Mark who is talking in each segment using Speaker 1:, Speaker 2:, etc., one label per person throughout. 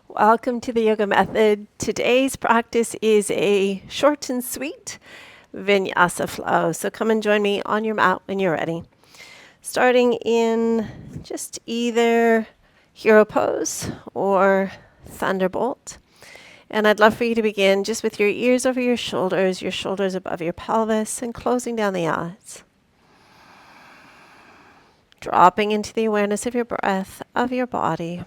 Speaker 1: Welcome to the yoga method. Today's practice is a short and sweet Vinyasa flow. So come and join me on your mat when you're ready. Starting in just either hero pose or thunderbolt. And I'd love for you to begin just with your ears over your shoulders above your pelvis, and closing down the eyes. Dropping into the awareness of your breath, of your body.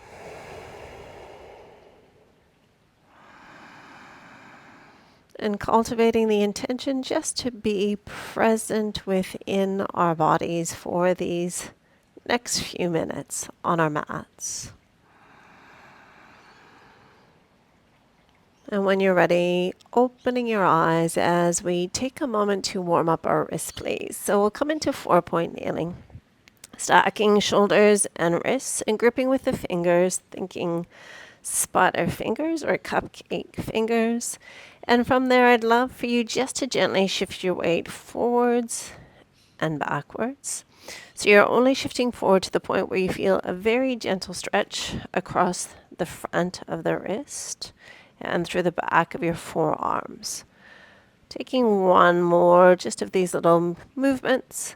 Speaker 1: And cultivating the intention just to be present within our bodies for these next few minutes on our mats. And when you're ready, opening your eyes as we take a moment to warm up our wrists, please. So we'll come into 4-point kneeling, stacking shoulders and wrists and gripping with the fingers, thinking sputter fingers or cupcake fingers. And from there, I'd love for you just to gently shift your weight forwards and backwards. So you're only shifting forward to the point where you feel a very gentle stretch across the front of the wrist and through the back of your forearms. Taking one more just of these little movements.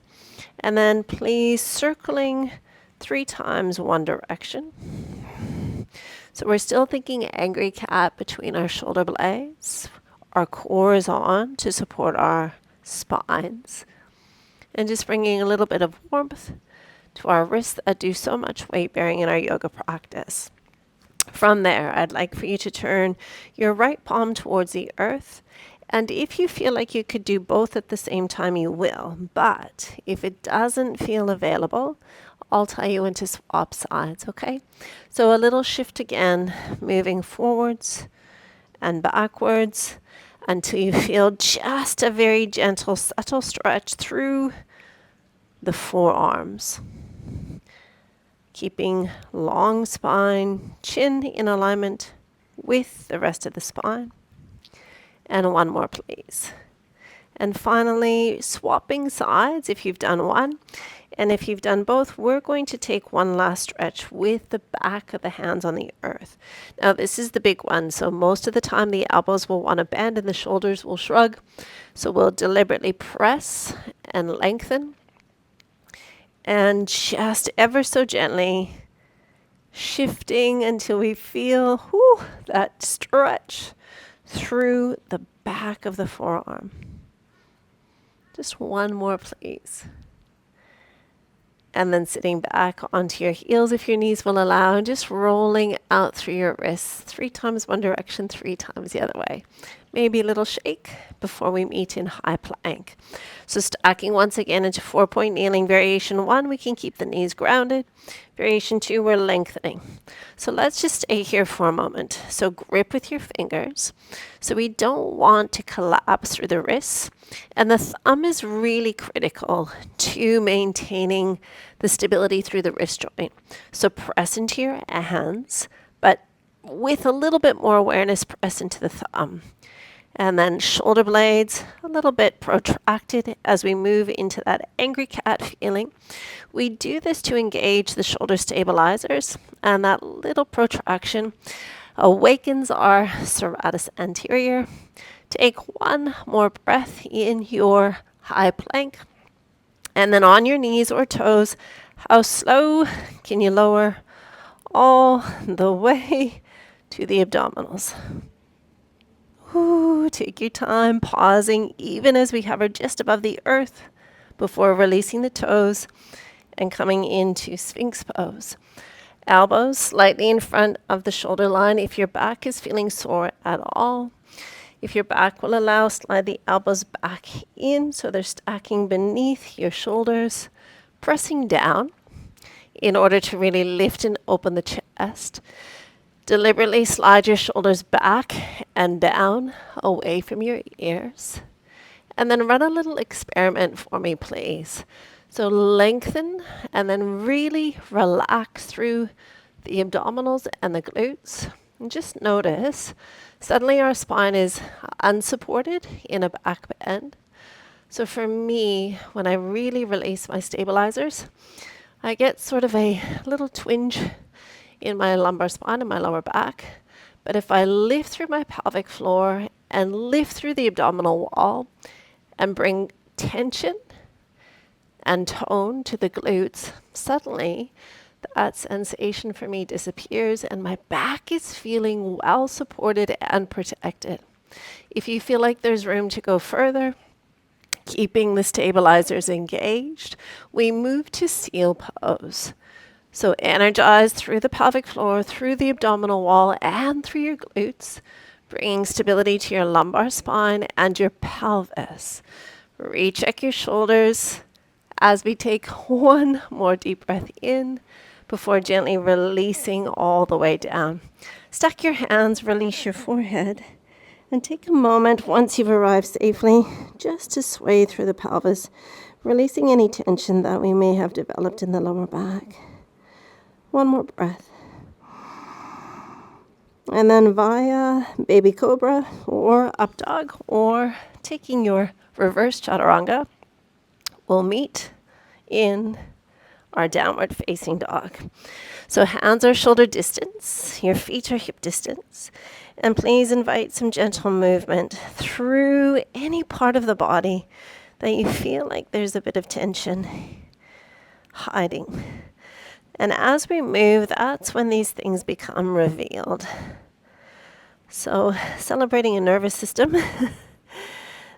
Speaker 1: And then please circling 3 times one direction. So we're still thinking angry cat between our shoulder blades. Our core is on to support our spines. And just bringing a little bit of warmth to our wrists that do so much weight bearing in our yoga practice. From there, I'd like for you to turn your right palm towards the earth. And if you feel like you could do both at the same time, you will. But if it doesn't feel available, I'll tell you when to swap sides, okay? So a little shift again, moving forwards and backwards until you feel just a very gentle, subtle stretch through the forearms. Keeping long spine, chin in alignment with the rest of the spine. And one more, please. And finally, swapping sides if you've done one. And if you've done both, we're going to take one last stretch with the back of the hands on the earth. Now, this is the big one. So most of the time, the elbows will want to bend and the shoulders will shrug. So we'll deliberately press and lengthen. And just ever so gently shifting until we feel that stretch through the back of the forearm. Just one more, please. And then sitting back onto your heels if your knees will allow, and just rolling out through your wrists 3 times one direction, 3 times the other way. Maybe a little shake before we meet in high plank. So stacking once again into 4-point kneeling. Variation 1, we can keep the knees grounded. Variation 2, we're lengthening. So let's just stay here for a moment. So grip with your fingers. So we don't want to collapse through the wrists. And the thumb is really critical to maintaining the stability through the wrist joint. So press into your hands, but with a little bit more awareness, press into the thumb. And then shoulder blades a little bit protracted as we move into that angry cat feeling. We do this to engage the shoulder stabilizers, and that little protraction awakens our serratus anterior. Take one more breath in your high plank. And then on your knees or toes, how slow can you lower all the way to the abdominals? Take your time, pausing even as we hover just above the earth before releasing the toes and coming into Sphinx pose. Elbows slightly in front of the shoulder line if your back is feeling sore at all. If your back will allow, slide the elbows back in so they're stacking beneath your shoulders, pressing down in order to really lift and open the chest. Deliberately slide your shoulders back and down away from your ears. And then run a little experiment for me, please. So lengthen and then really relax through the abdominals and the glutes. And just notice, suddenly our spine is unsupported in a back bend. So for me, when I really release my stabilizers, I get sort of a little twinge in my lumbar spine and my lower back. But if I lift through my pelvic floor and lift through the abdominal wall and bring tension and tone to the glutes, suddenly that sensation for me disappears and my back is feeling well supported and protected. If you feel like there's room to go further, keeping the stabilizers engaged, we move to seal pose. So energize through the pelvic floor, through the abdominal wall, and through your glutes, bringing stability to your lumbar spine and your pelvis. Recheck your shoulders as we take one more deep breath in before gently releasing all the way down. Stack your hands, release your forehead, and take a moment once you've arrived safely just to sway through the pelvis, releasing any tension that we may have developed in the lower back. One more breath. And then via baby cobra or up dog or taking your reverse chaturanga, we'll meet in our downward facing dog. So hands are shoulder distance, your feet are hip distance, and please invite some gentle movement through any part of the body that you feel like there's a bit of tension hiding. And as we move, that's when these things become revealed. So celebrating a nervous system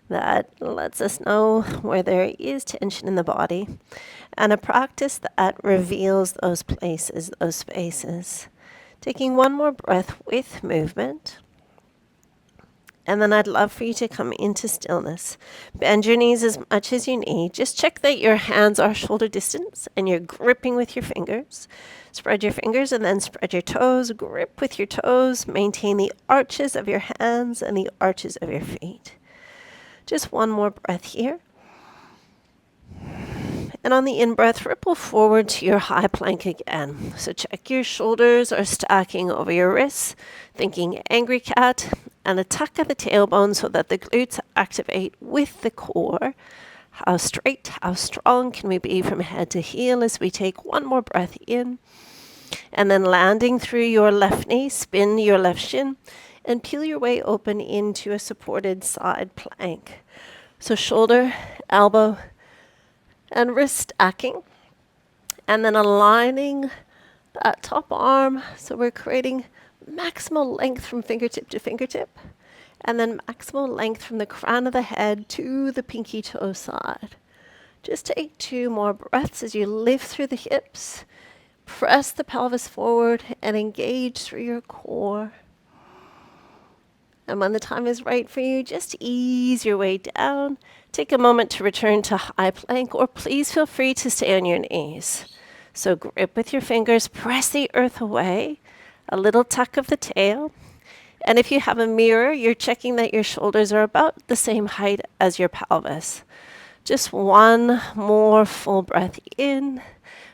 Speaker 1: that lets us know where there is tension in the body, and a practice that reveals those places, those spaces. Taking one more breath with movement. And then I'd love for you to come into stillness. Bend your knees as much as you need. Just check that your hands are shoulder distance and you're gripping with your fingers. Spread your fingers and then spread your toes. Grip with your toes. Maintain the arches of your hands and the arches of your feet. Just one more breath here. And on the in-breath, ripple forward to your high plank again. So check your shoulders are stacking over your wrists, thinking angry cat, and a tuck of the tailbone so that the glutes activate with the core. How straight, how strong can we be from head to heel as we take one more breath in. And then landing through your left knee, spin your left shin, and peel your way open into a supported side plank. So shoulder, elbow, and wrist stacking, and then aligning that top arm so we're creating maximal length from fingertip to fingertip, and then maximal length from the crown of the head to the pinky toe side. Just take 2 more breaths as you lift through the hips, press the pelvis forward, and engage through your core. And when the time is right for you, just ease your way down. Take a moment to return to high plank, or please feel free to stay on your knees. So grip with your fingers, press the earth away, a little tuck of the tail. And if you have a mirror, you're checking that your shoulders are about the same height as your pelvis. Just one more full breath in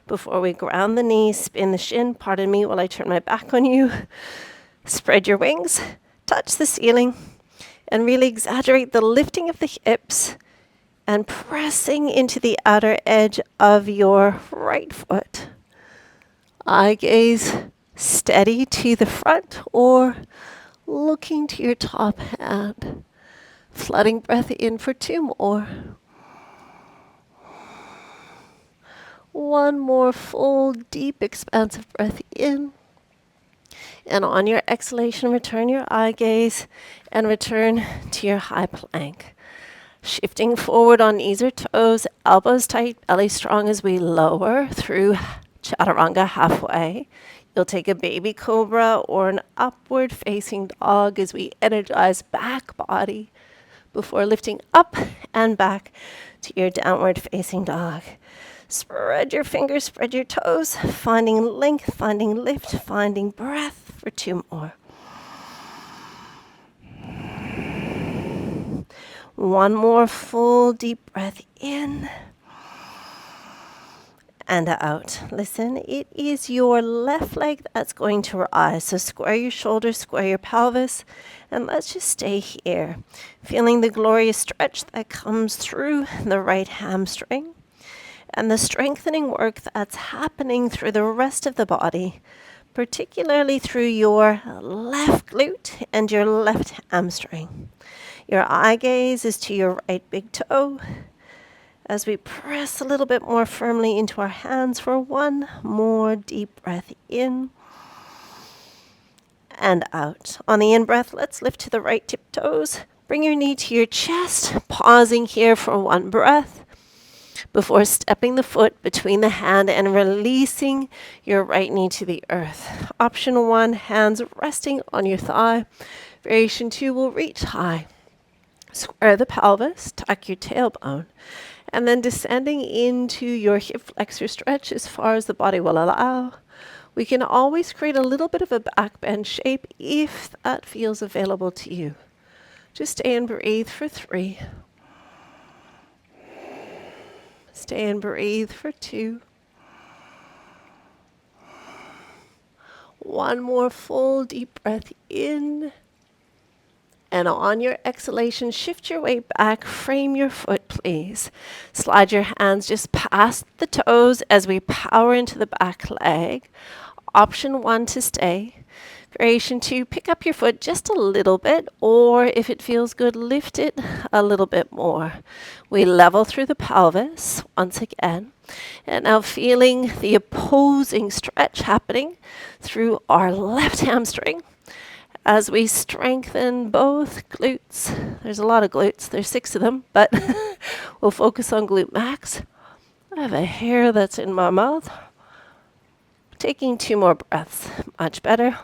Speaker 1: before we ground the knees, spin the shin. Pardon me while I turn my back on you. Spread your wings. Touch the ceiling and really exaggerate the lifting of the hips and pressing into the outer edge of your right foot. Eye gaze steady to the front or looking to your top hand. Flooding breath in for 2 more. One more full, deep, expansive breath in. And on your exhalation, return your eye gaze and return to your high plank. Shifting forward on knees or toes, elbows tight, belly strong as we lower through chaturanga halfway. You'll take a baby cobra or an upward facing dog as we energize back body before lifting up and back to your downward facing dog. Spread your fingers, spread your toes, finding length, finding lift, finding breath for 2 more. One more full deep breath in and out. Listen, it is your left leg that's going to rise. So square your shoulders, square your pelvis, and let's just stay here. Feeling the glorious stretch that comes through the right hamstring. And the strengthening work that's happening through the rest of the body, particularly through your left left glute and your left hamstring. Your eye gaze is to your right big toe as we press a little bit more firmly into our hands for one more deep breath in and out. On the in-breath, let's lift to the right tiptoes. Bring your knee to your chest, pausing here for one breath before stepping the foot between the hand and releasing your right knee to the earth. Option 1, hands resting on your thigh. Variation 2 will reach high. Square the pelvis, tuck your tailbone, and then descending into your hip flexor stretch as far as the body will allow. We can always create a little bit of a back bend shape if that feels available to you. Just stay and breathe for 3. Stay and breathe for 2. One more full deep breath in. And on your exhalation, shift your weight back, frame your foot, please. Slide your hands just past the toes as we power into the back leg. Option 1 to stay. Variation 2, pick up your foot just a little bit, or if it feels good, lift it a little bit more. We level through the pelvis once again. And now feeling the opposing stretch happening through our left hamstring as we strengthen both glutes. There's a lot of glutes, there's 6 of them, but we'll focus on glute max. I have a hair that's in my mouth. Taking 2 more breaths, much better.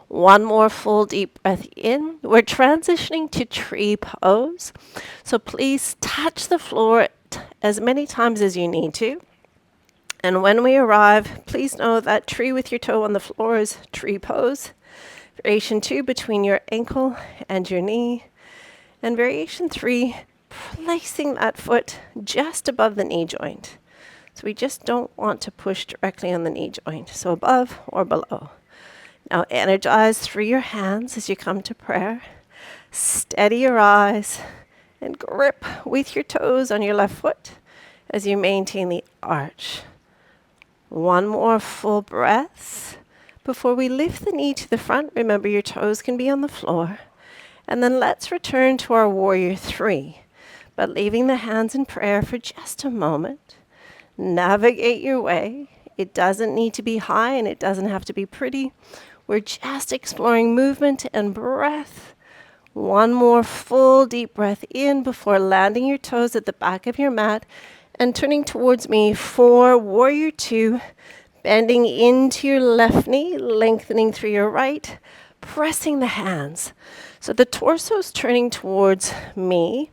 Speaker 1: One more full deep breath in. We're transitioning to tree pose. So please touch the floor as many times as you need to. And when we arrive, please know that tree with your toe on the floor is tree pose. Variation 2, between your ankle and your knee. And variation 3, placing that foot just above the knee joint. So we just don't want to push directly on the knee joint. So above or below. Now energize through your hands as you come to prayer. Steady your eyes and grip with your toes on your left foot as you maintain the arch. One more full breath before we lift the knee to the front. Remember, your toes can be on the floor. And then let's return to our warrior 3, but leaving the hands in prayer for just a moment. Navigate your way. It doesn't need to be high and it doesn't have to be pretty. We're just exploring movement and breath. One more full deep breath in before landing your toes at the back of your mat and turning towards me for warrior 2, bending into your left knee, lengthening through your right, pressing the hands. So the torso's turning towards me,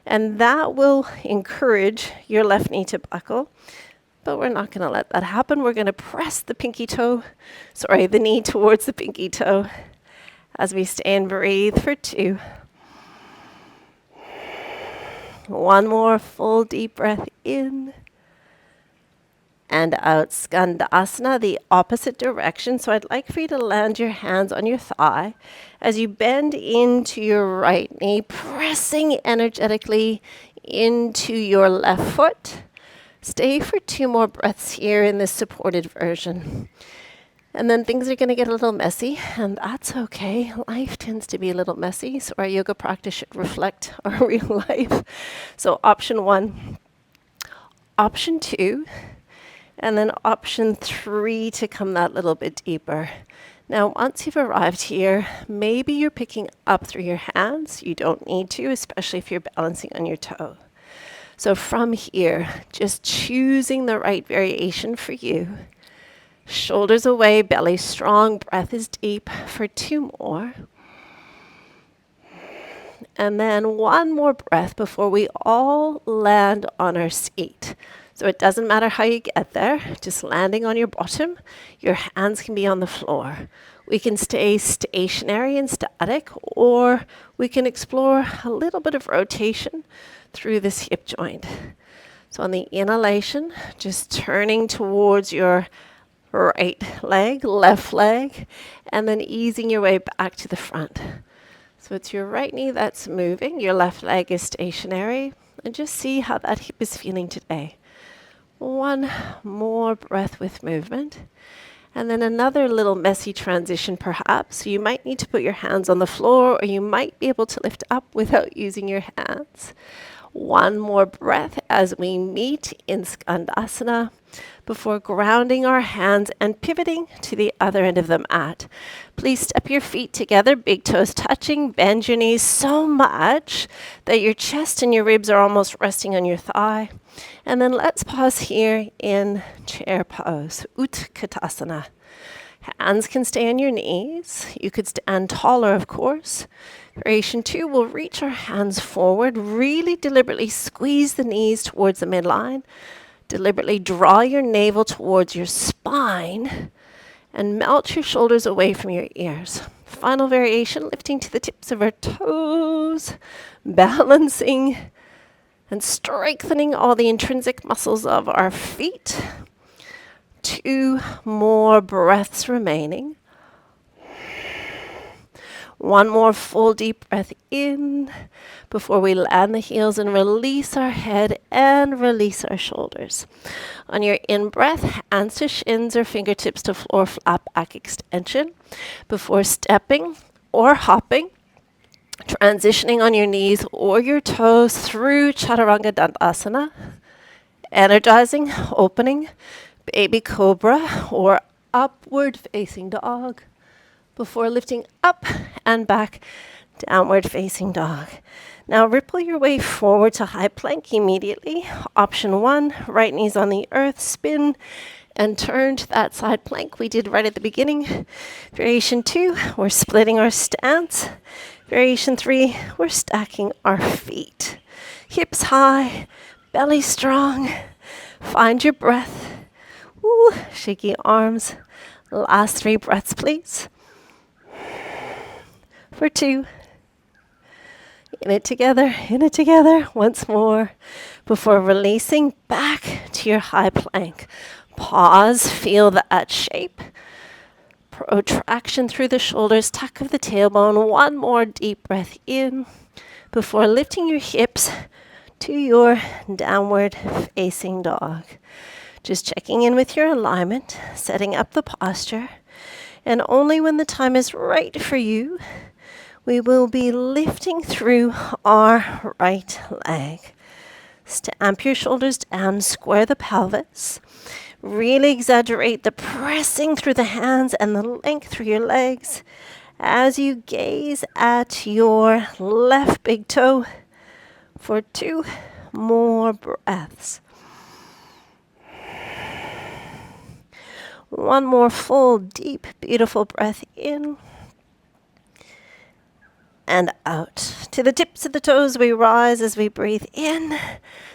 Speaker 1: and that will encourage your left knee to buckle. But we're not going to let that happen. We're going to press the the knee towards the pinky toe as we stay and breathe for 2. One more full deep breath in and out. Skandasana, the opposite direction. So I'd like for you to land your hands on your thigh as you bend into your right knee, pressing energetically into your left foot. Stay for 2 more breaths here in this supported version. And then things are going to get a little messy, and that's okay. Life tends to be a little messy, so our yoga practice should reflect our real life. So option 1, option 2, and then option 3 to come that little bit deeper. Now, once you've arrived here, maybe you're picking up through your hands. You don't need to, especially if you're balancing on your toe. So from here, just choosing the right variation for you. Shoulders away, belly strong, breath is deep for 2 more. And then 1 more breath before we all land on our seat. So it doesn't matter how you get there, just landing on your bottom. Your hands can be on the floor. We can stay stationary and static, or we can explore a little bit of rotation through this hip joint. So on the inhalation, just turning towards your right leg, left leg, and then easing your way back to the front. So it's your right knee that's moving, your left leg is stationary, and just see how that hip is feeling today. 1 more breath with movement. And then another little messy transition perhaps. You might need to put your hands on the floor, or you might be able to lift up without using your hands. One more breath as we meet in Skandasana before grounding our hands and pivoting to the other end of the mat. Please step your feet together, big toes touching, bend your knees so much that your chest and your ribs are almost resting on your thigh. And then let's pause here in chair pose, Utkatasana. Hands can stay on your knees. You could stand taller, of course. Variation 2, we'll reach our hands forward, really deliberately squeeze the knees towards the midline. Deliberately draw your navel towards your spine and melt your shoulders away from your ears. Final variation, lifting to the tips of our toes, balancing and strengthening all the intrinsic muscles of our feet. 2 more breaths remaining. One more full deep breath in before we land the heels and release our head and release our shoulders. On your in-breath, hands to shins or fingertips to floor, flat back extension. Before stepping or hopping, transitioning on your knees or your toes through chaturanga dandasana, energizing, opening, baby cobra or upward facing dog. Before lifting up and back, downward facing dog. Now ripple your way forward to high plank immediately. Option 1, right knees on the earth, spin and turn to that side plank we did right at the beginning. Variation 2, we're splitting our stance. Variation 3, we're stacking our feet. Hips high, belly strong. Find your breath. Ooh, shaky arms. Last 3 breaths, please. For 2. In it together, once more, before releasing back to your high plank. Pause, feel that shape. Protraction through the shoulders, tuck of the tailbone. One more deep breath in before lifting your hips to your downward facing dog. Just checking in with your alignment, setting up the posture, and only when the time is right for you, we will be lifting through our right leg. Stamp your shoulders down, square the pelvis. Really exaggerate the pressing through the hands and the length through your legs as you gaze at your left big toe for 2 more breaths. One more full, deep, beautiful breath in and out. To the tips of the toes we rise as we breathe in,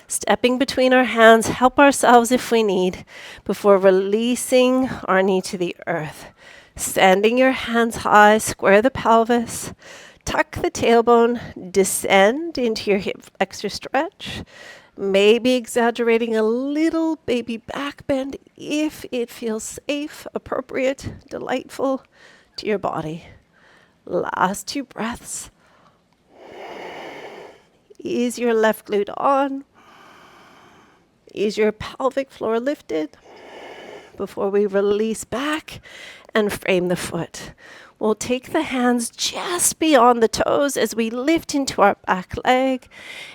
Speaker 1: stepping between our hands, help ourselves if we need, before releasing our knee to the earth. Sending your hands high, square the pelvis, tuck the tailbone, descend into your hip flexor stretch, maybe exaggerating a little baby back bend if it feels safe, appropriate, delightful to your body. Last 2 breaths. Ease your left glute on. Ease your pelvic floor lifted before we release back and frame the foot. We'll take the hands just beyond the toes as we lift into our back leg.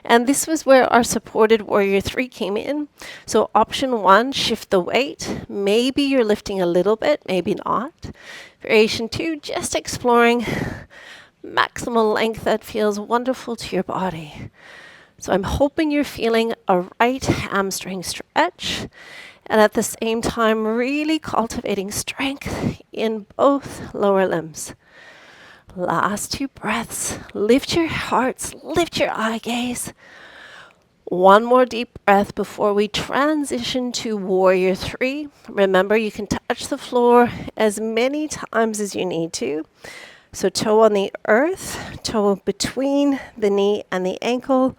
Speaker 1: And this was where our supported warrior 3 came in. So option 1, shift the weight. Maybe you're lifting a little bit, maybe not. Variation 2, just exploring maximal length that feels wonderful to your body. So I'm hoping you're feeling a right hamstring stretch and at the same time really cultivating strength in both lower limbs. Last 2 breaths. Lift your hearts, lift your eye gaze. One more deep breath before we transition to warrior 3. Remember, you can touch the floor as many times as you need to. So toe on the earth, toe between the knee and the ankle,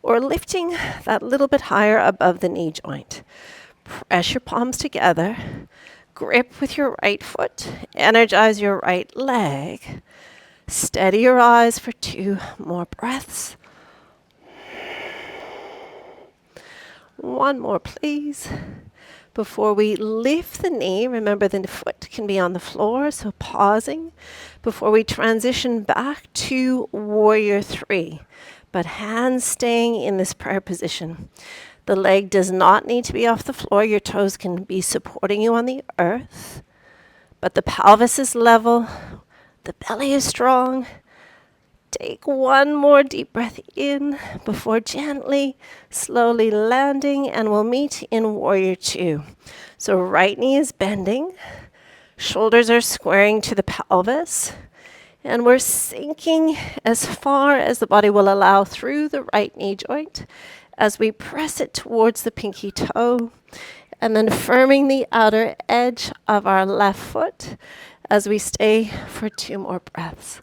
Speaker 1: or lifting that little bit higher above the knee joint. Press your palms together, grip with your right foot, energize your right leg. Steady your eyes for 2 more breaths. One more, please. Before we lift the knee, remember the foot can be on the floor, so pausing before we transition back to warrior three, but hands staying in this prayer position. The leg does not need to be off the floor. Your toes can be supporting you on the earth, but the pelvis is level, the belly is strong. Take one more deep breath in before gently, slowly landing, and we'll meet in warrior two. So right knee is bending, shoulders are squaring to the pelvis, and we're sinking as far as the body will allow through the right knee joint as we press it towards the pinky toe, and then firming the outer edge of our left foot as we stay for 2 more breaths.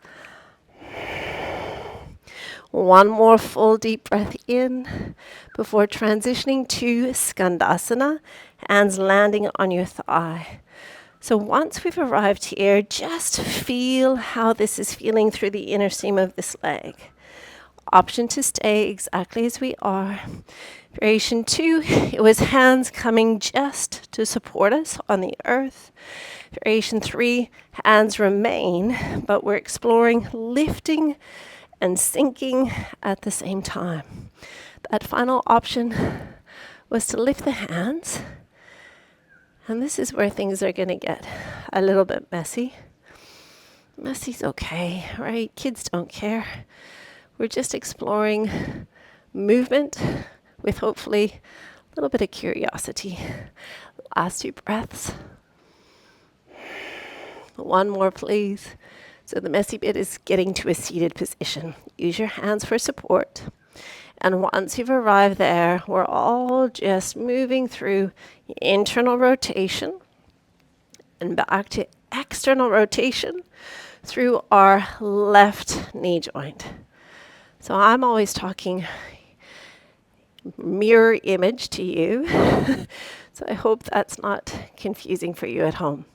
Speaker 1: One more full deep breath in before transitioning to Skandasana, hands landing on your thigh. So once we've arrived here, just feel how this is feeling through the inner seam of this leg. Option to stay exactly as we are. Variation 2, it was hands coming just to support us on the earth. Variation 3, hands remain, but we're exploring lifting and sinking at the same time. That final option was to lift the hands. And this is where things are going to get a little bit messy. Messy's okay, right? Kids don't care. We're just exploring movement with hopefully a little bit of curiosity. Last 2 breaths. One more, please. So the messy bit is getting to a seated position. Use your hands for support. And once you've arrived there, we're all just moving through internal rotation and back to external rotation through our left knee joint. So I'm always talking mirror image to you. So I hope that's not confusing for you at home.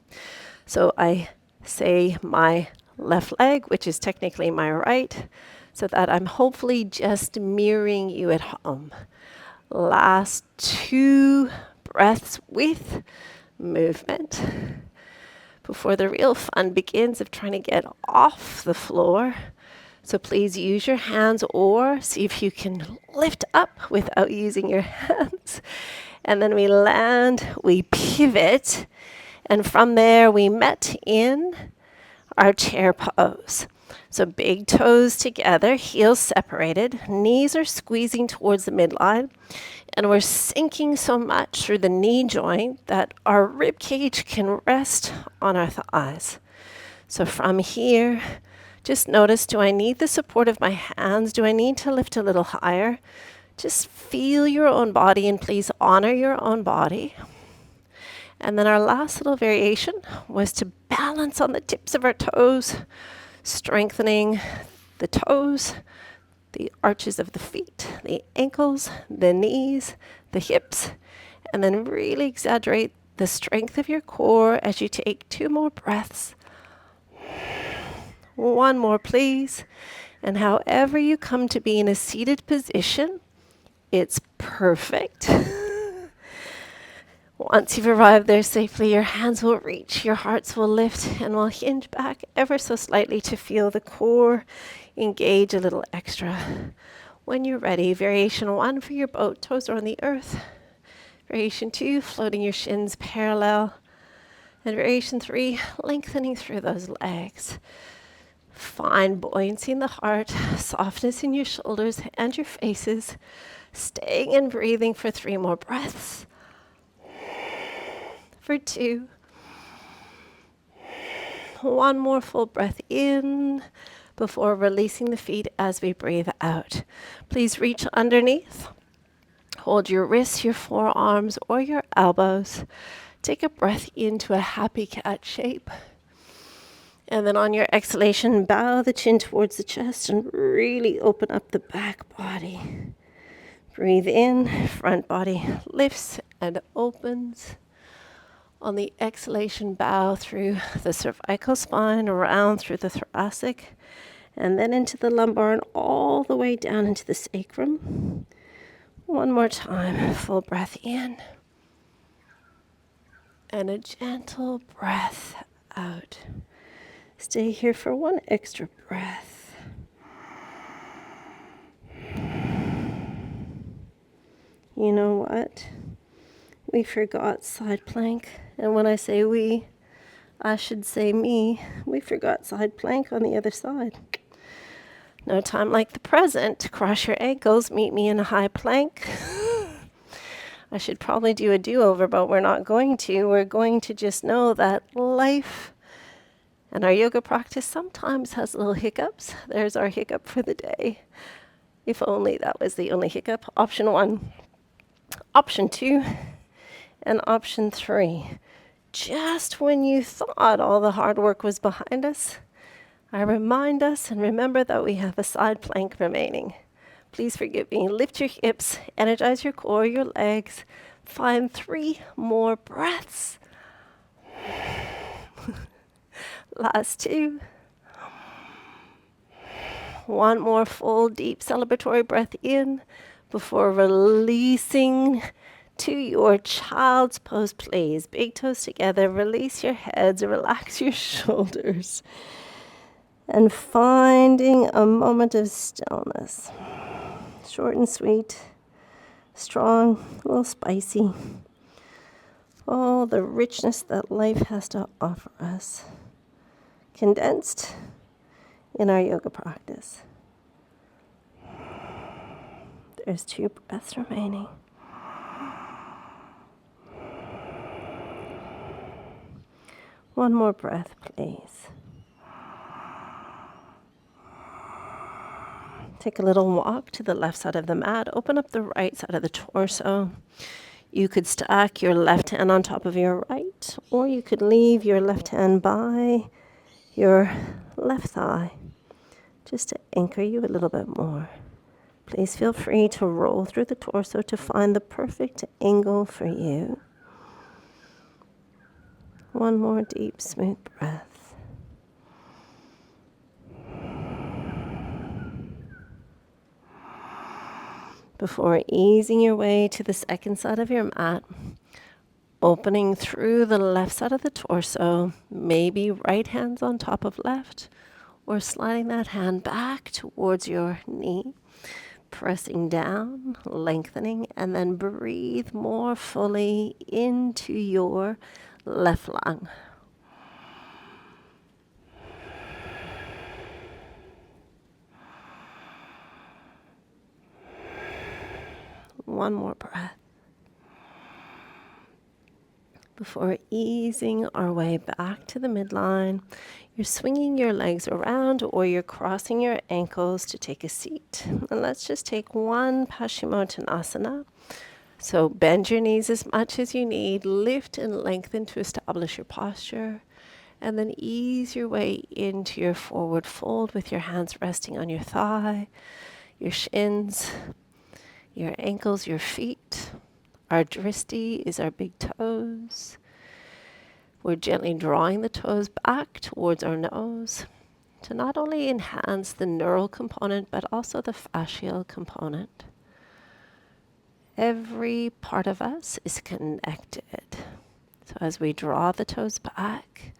Speaker 1: So I say my left leg, which is technically my right, so that I'm hopefully just mirroring you at home. Last 2 breaths with movement before the real fun begins of trying to get off the floor. So please use your hands or see if you can lift up without using your hands. And then we land, we pivot, and from there we met in our chair pose. So big toes together, heels separated, knees are squeezing towards the midline, and we're sinking so much through the knee joint that our rib cage can rest on our thighs. So from here, just notice, do I need the support of my hands? Do I need to lift a little higher? Just feel your own body, and please honor your own body. And then our last little variation was to balance on the tips of our toes, strengthening the toes, the arches of the feet, the ankles, the knees, the hips, and then really exaggerate the strength of your core as you take 2 more breaths. One more, please. And however you come to be in a seated position, it's perfect. Once you've arrived there safely, your hands will reach, your hearts will lift, and will hinge back ever so slightly to feel the core engage a little extra. When you're ready, variation 1 for your boat, toes are on the earth. Variation 2, floating your shins parallel. And variation 3, lengthening through those legs. Find buoyancy in the heart, softness in your shoulders and your faces. Staying and breathing for 3 more breaths. For 2. 1 more full breath in before releasing the feet as we breathe out. Please reach underneath. Hold your wrists, your forearms, or your elbows. Take a breath into a happy cat shape. And then on your exhalation, bow the chin towards the chest and really open up the back body. Breathe in, front body lifts and opens. On the exhalation, bow through the cervical spine, around through the thoracic, and then into the lumbar and all the way down into the sacrum. One more time, full breath in. And a gentle breath out. Stay here for one extra breath. You know what? We forgot side plank. And when I say we, I should say me. We forgot side plank on the other side. No time like the present. Cross your ankles, meet me in a high plank. I should probably do a do-over, but we're not going to. We're going to just know that life and our yoga practice sometimes has little hiccups. There's our hiccup for the day. If only that was the only hiccup. Option 1, option 2, and option 3. Just when you thought all the hard work was behind us, I remind us and remember that we have a side plank remaining. Please forgive me. Lift your hips, energize your core, your legs. Find 3 more breaths. Last 2. One more full, deep celebratory breath in before releasing to your child's pose, please. Big toes together. Release your heads. Relax your shoulders. And finding a moment of stillness. Short and sweet. Strong, a little spicy. Oh, the richness that life has to offer us. Condensed in our yoga practice. There's 2 breaths remaining. One more breath, please. Take a little walk to the left side of the mat. Open up the right side of the torso. You could stack your left hand on top of your right, or you could leave your left hand by your left thigh, just to anchor you a little bit more. Please feel free to roll through the torso to find the perfect angle for you. One more deep, smooth breath. Before easing your way to the second side of your mat, opening through the left side of the torso, maybe right hand's on top of left, or sliding that hand back towards your knee, pressing down, lengthening, and then breathe more fully into your left lung. One more breath. Before easing our way back to the midline, you're swinging your legs around or you're crossing your ankles to take a seat. And let's just take one Paschimottanasana. So bend your knees as much as you need, lift and lengthen to establish your posture, and then ease your way into your forward fold with your hands resting on your thigh, your shins, your ankles, your feet. Our dristi is our big toes. We're gently drawing the toes back towards our nose to not only enhance the neural component, but also the fascial component. Every part of us is connected. So as we draw the toes back,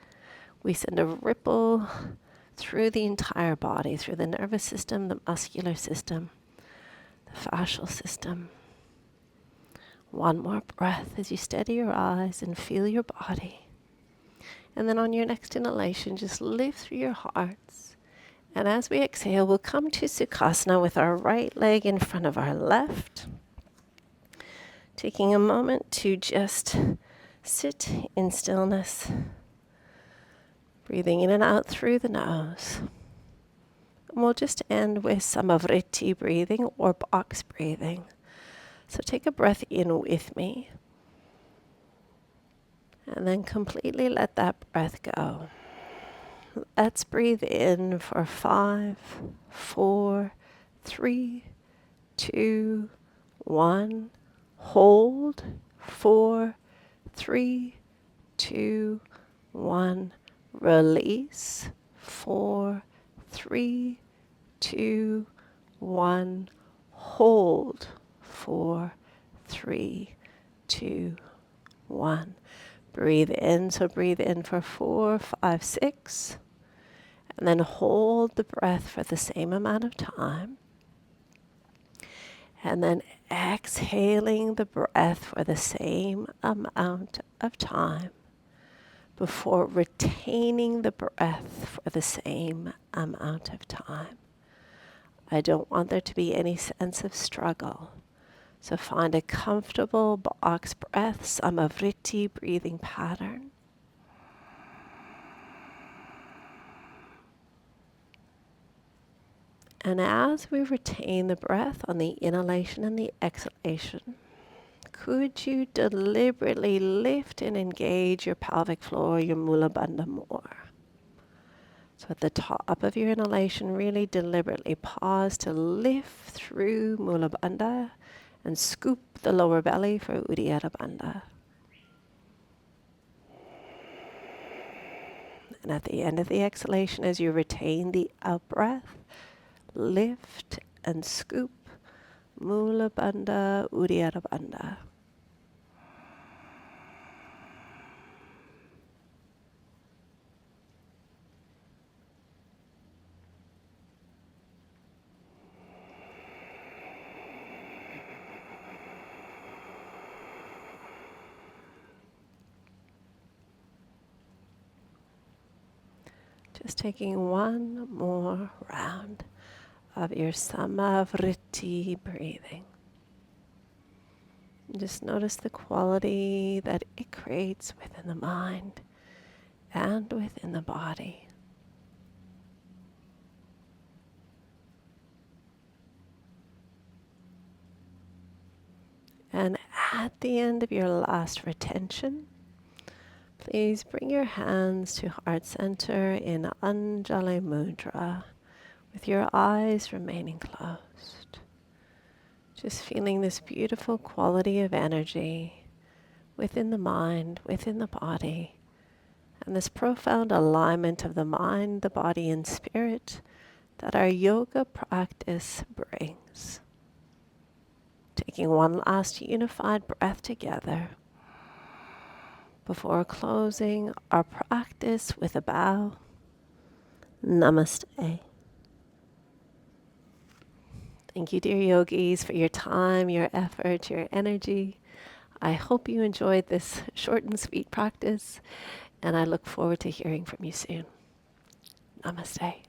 Speaker 1: we send a ripple through the entire body, through the nervous system, the muscular system, the fascial system. One more breath as you steady your eyes and feel your body. And then on your next inhalation, just lift through your hearts. And as we exhale, we'll come to Sukhasana with our right leg in front of our left. Taking a moment to just sit in stillness. Breathing in and out through the nose. And we'll just end with some of Vritti breathing or box breathing. So take a breath in with me. And then completely let that breath go. Let's breathe in for 5, 4, 3, 2, 1. Hold. 4, 3, 2, 1. Release. 4, 3, 2, 1. Hold. 4, 3, 2, 1. Breathe in. So breathe in for 4, 5, 6. And then hold the breath for the same amount of time. And then exhaling the breath for the same amount of time before retaining the breath for the same amount of time. I don't want there to be any sense of struggle. So find a comfortable box breath, samavriti breathing pattern. And as we retain the breath on the inhalation and the exhalation, could you deliberately lift and engage your pelvic floor, your mula bandha more? So at the top of your inhalation, really deliberately pause to lift through mula bandha and scoop the lower belly for uddiyana bandha. And at the end of the exhalation, as you retain the out breath, lift and scoop mula bandha, uddiyana bandha. Just taking one more round of your samavriti breathing. Just notice the quality that it creates within the mind and within the body. And at the end of your last retention, please bring your hands to heart center in Anjali Mudra with your eyes remaining closed. Just feeling this beautiful quality of energy within the mind, within the body, and this profound alignment of the mind, the body, and spirit that our yoga practice brings. Taking one last unified breath together before closing our practice with a bow. Namaste. Thank you, dear yogis, for your time, your effort, your energy. I hope you enjoyed this short and sweet practice, and I look forward to hearing from you soon. Namaste.